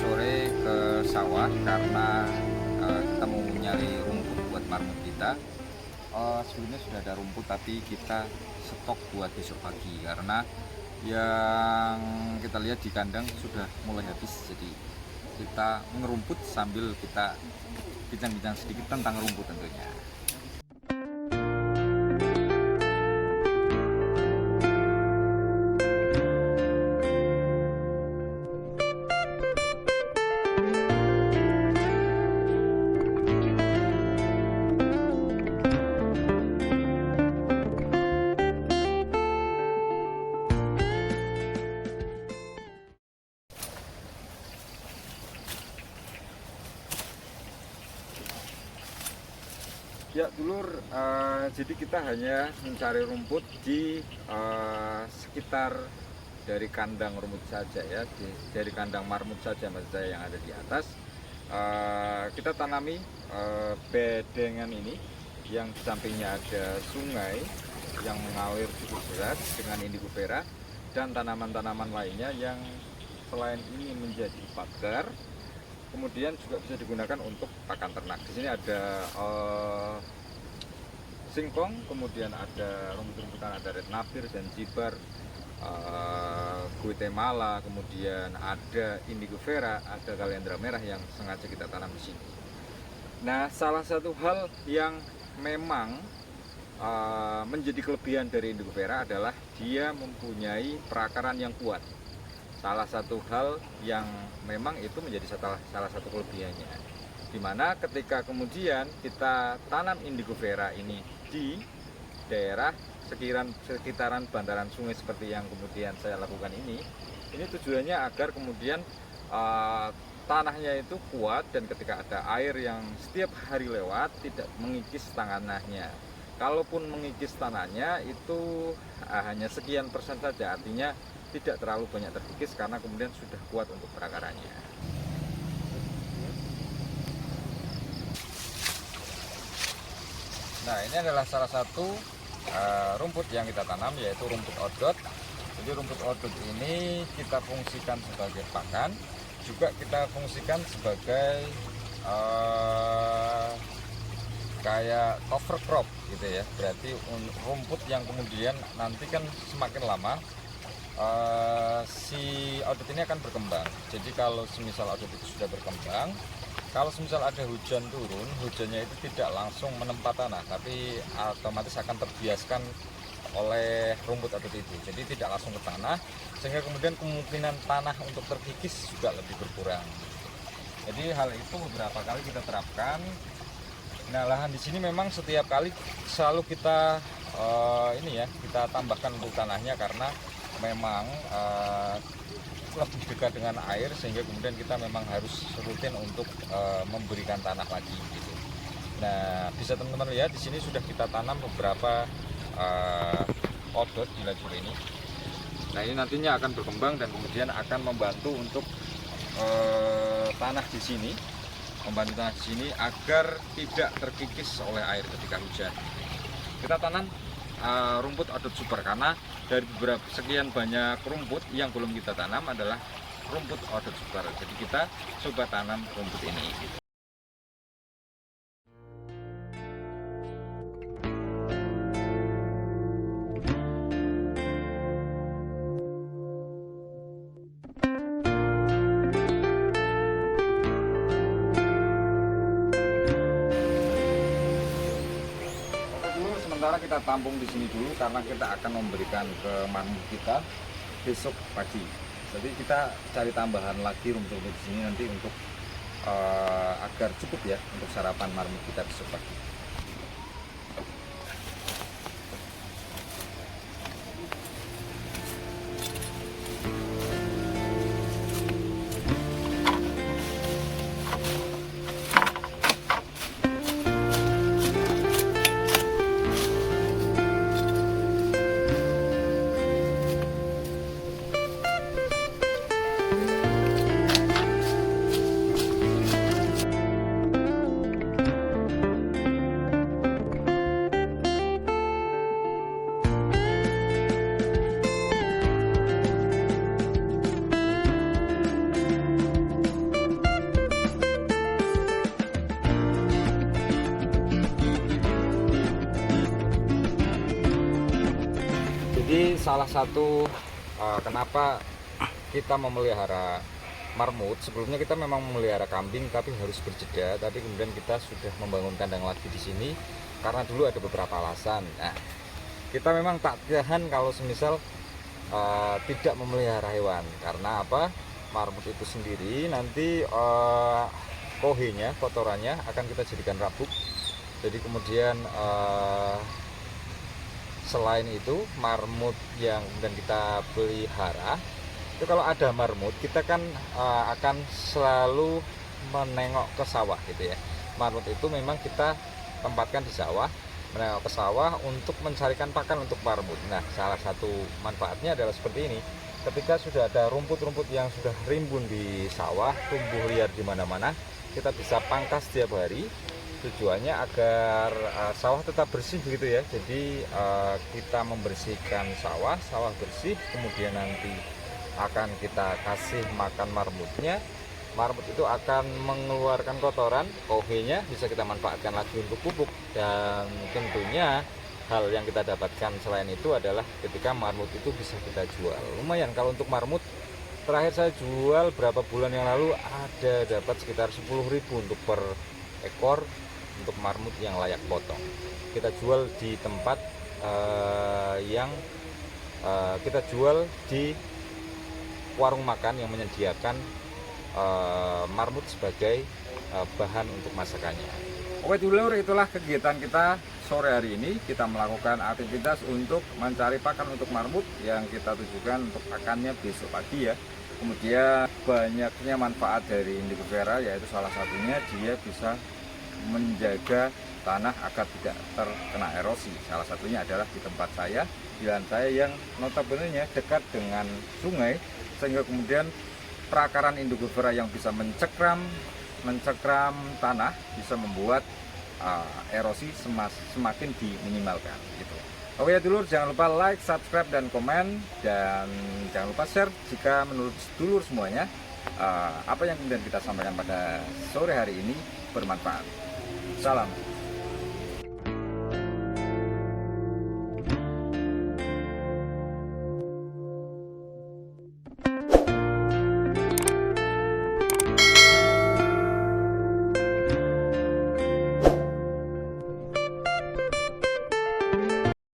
sore ke sawah karena kita mau nyari rumput buat marmut kita. Sebenarnya sudah ada rumput tapi kita stok buat besok pagi karena yang kita lihat di kandang sudah mulai habis. Jadi kita ngerumput sambil kita bincang-bincang sedikit tentang rumput tentunya. Ya dulur, jadi kita hanya mencari rumput di sekitar dari kandang rumput saja ya, dari kandang marmut saja maksud saya yang ada di atas. Kita tanami bedengan ini yang di sampingnya ada sungai yang mengalir cukup deras dengan indigo vera dan tanaman-tanaman lainnya yang selain ini menjadi pagar, kemudian juga bisa digunakan untuk pakan ternak. Di sini ada singkong, kemudian ada rumput-rumputan, ada red napir, zanzibar, guatemala, kemudian ada indigo vera, ada kaliandra merah yang sengaja kita tanam di sini. Nah, salah satu hal yang memang menjadi kelebihan dari indigo vera adalah dia mempunyai perakaran yang kuat. Salah satu hal yang memang itu menjadi salah satu kelebihannya, dimana ketika kemudian kita tanam indigo vera ini di daerah sekitaran bantaran sungai seperti yang kemudian saya lakukan ini tujuannya agar kemudian tanahnya itu kuat dan ketika ada air yang setiap hari lewat tidak mengikis tanahnya. Kalaupun mengikis tanahnya itu hanya sekian persen saja, artinya tidak terlalu banyak terkikis karena kemudian sudah kuat untuk perakarannya. Nah, ini adalah salah satu rumput yang kita tanam, yaitu rumput odot. Jadi rumput odot ini kita fungsikan sebagai pakan, juga kita fungsikan sebagai kayak cover crop gitu ya. Berarti rumput yang kemudian nanti kan semakin lama si odot ini akan berkembang. Jadi kalau semisal odot itu sudah berkembang, kalau semisal ada hujan turun, hujannya itu tidak langsung menempa tanah, tapi otomatis akan terbiaskan oleh rumput odot itu. Jadi tidak langsung ke tanah, sehingga kemudian kemungkinan tanah untuk terkikis juga lebih berkurang. Jadi hal itu beberapa kali kita terapkan. Nah, lahan di sini memang setiap kali selalu kita kita tambahkan untuk tanahnya karena memang lebih dekat dengan air, sehingga kemudian kita memang harus rutin untuk memberikan tanah lagi gitu. Nah, bisa teman-teman lihat di sini sudah kita tanam beberapa odot di lajur ini. Nah, ini nantinya akan berkembang dan kemudian akan membantu untuk tanah di sini, agar tidak terkikis oleh air ketika hujan. Kita tanam rumput odot super karena dari beberapa sekian banyak rumput yang belum kita tanam adalah rumput odot super. Jadi kita coba tanam rumput ini gitu. Sementara kita tampung di sini dulu karena kita akan memberikan ke marmut kita besok pagi. Jadi kita cari tambahan lagi rumput di sini nanti untuk agar cukup ya untuk sarapan marmut kita besok pagi. Jadi salah satu kenapa kita memelihara marmut, sebelumnya kita memang memelihara kambing tapi harus berjeda, tapi kemudian kita sudah membangun kandang lagi di sini karena dulu ada beberapa alasan. Nah, kita memang tak tahan kalau semisal tidak memelihara hewan, karena apa? Marmut itu sendiri nanti kohenya, kotorannya akan kita jadikan rabuk. Jadi kemudian selain itu marmut yang kemudian kita pelihara itu, kalau ada marmut kita kan akan selalu menengok ke sawah gitu ya. Marmut itu memang kita tempatkan di sawah, menengok ke sawah untuk mencarikan pakan untuk marmut. Nah, salah satu manfaatnya adalah seperti ini. Ketika sudah ada rumput-rumput yang sudah rimbun di sawah, tumbuh liar di mana-mana, kita bisa pangkas setiap hari. Tujuannya agar sawah tetap bersih begitu ya. Jadi kita membersihkan sawah, sawah bersih, kemudian nanti akan kita kasih makan marmutnya. Marmut itu akan mengeluarkan kotoran, kohenya bisa kita manfaatkan lagi untuk pupuk. Dan tentunya hal yang kita dapatkan selain itu adalah ketika marmut itu bisa kita jual. Lumayan kalau untuk marmut, terakhir saya jual berapa bulan yang lalu ada dapat sekitar 10.000 untuk per ekor untuk marmut yang layak potong. Kita jual di tempat yang kita jual di warung makan yang menyediakan marmut sebagai bahan untuk masakannya. Oke dulur, itulah kegiatan kita sore hari ini. Kita melakukan aktivitas untuk mencari pakan untuk marmut yang kita tujukan untuk pakannya besok pagi ya. Kemudian banyaknya manfaat dari indigo vera, yaitu salah satunya dia bisa menjaga tanah agar tidak terkena erosi. Salah satunya adalah di tempat saya, di lahan saya yang notabene dekat dengan sungai, sehingga kemudian perakaran indigo vera yang bisa mencekram tanah bisa membuat erosi semakin diminimalkan gitu. Oke ya dulur, jangan lupa like, subscribe, dan komen, dan jangan lupa share jika menurut dulur semuanya apa yang kemudian kita sampaikan pada sore hari ini bermanfaat. Salam.